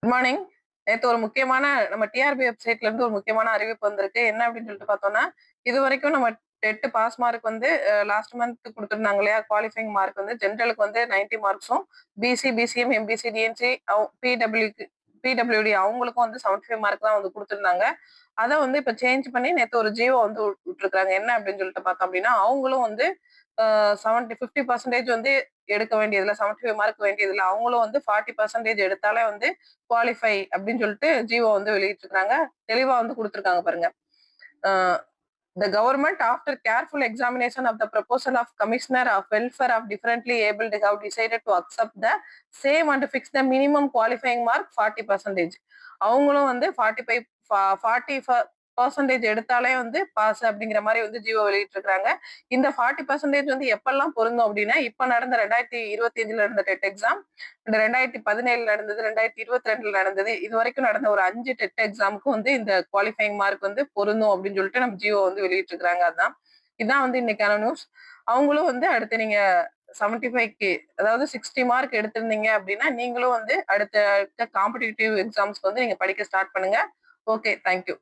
Good morning. நேத்து ஒரு முக்கியமான நம்ம டிஆர்பி வெப்சைட்ல இருந்து ஒரு முக்கியமான அறிவிப்பு வந்திருக்கு. என்ன அப்படின்னு சொல்லிட்டு பார்த்தோம்னா, இதுவரைக்கும் நம்ம டெட் பாஸ் மார்க் வந்து லாஸ்ட் மந்த் குடுத்திருந்தாங்க இல்லையா? குவாலிஃபையிங் மார்க் வந்து ஜெனரலுக்கு வந்து 90 மார்க்ஸும், BC, BCM, MBC, DNC, PWD அவங்களுக்கும் வந்து 75 மார்க் தான் வந்து குடுத்திருந்தாங்க. அத வந்து இப்ப சேஞ்ச் பண்ணி நேத்து ஒரு ஜியோ வந்து விட்டுருக்காங்க. என்ன அப்படின்னு சொல்லிட்டு பார்த்தோம் அப்படின்னா, அவங்களும் வந்து 50% வந்து எடுக்க வேண்டியதில்ல. 75 மார்க் வேண்டியதில்ல. அவங்களும் வந்து 40% எடுத்தாலே வந்து குவாலிஃபை அப்படின்னு சொல்லிட்டு ஜிஓ வந்து வெளியிட்டிருக்காங்க. தெளிவா வந்து குடுத்துருக்காங்க பாருங்க. அ The government, after careful examination of the proposal of Commissioner of Welfare of Differently Abled, have decided to accept the same and fix the minimum qualifying mark 40%. அவங்களும் வந்து 40% எடுத்தாலே வந்து பாஸ் அப்படிங்கிற மாதிரி வந்து ஜியோ வெளியிட்டிருக்காங்க. இந்த 40% வந்து எப்பெல்லாம் பொருந்தும் அப்படின்னா, இப்ப நடந்த 2025ல நடந்த டெட் எக்ஸாம், இந்த 2017 நடந்தது, 2022ல நடந்தது, இது வரைக்கும் நடந்த ஒரு 5 டெட் எக்ஸாமுக்கும் வந்து இந்த குவாலிஃபைங் மார்க் வந்து பொருந்தும் அப்படின்னு சொல்லிட்டு நம்ம ஜியோ வந்து வெளியிட்டிருக்காங்க. இதான் வந்து இன்னைக்கான நியூஸ். அவங்களும் வந்து அடுத்து நீங்க 75க்கு அதாவது 60 மார்க் எடுத்திருந்தீங்க அப்படின்னா, நீங்களும் வந்து அடுத்த காம்படிட்டிவ் எக்ஸாம்ஸ்க்கு வந்து நீங்க படிக்க ஸ்டார்ட் பண்ணுங்க. ஓகே. Thank you.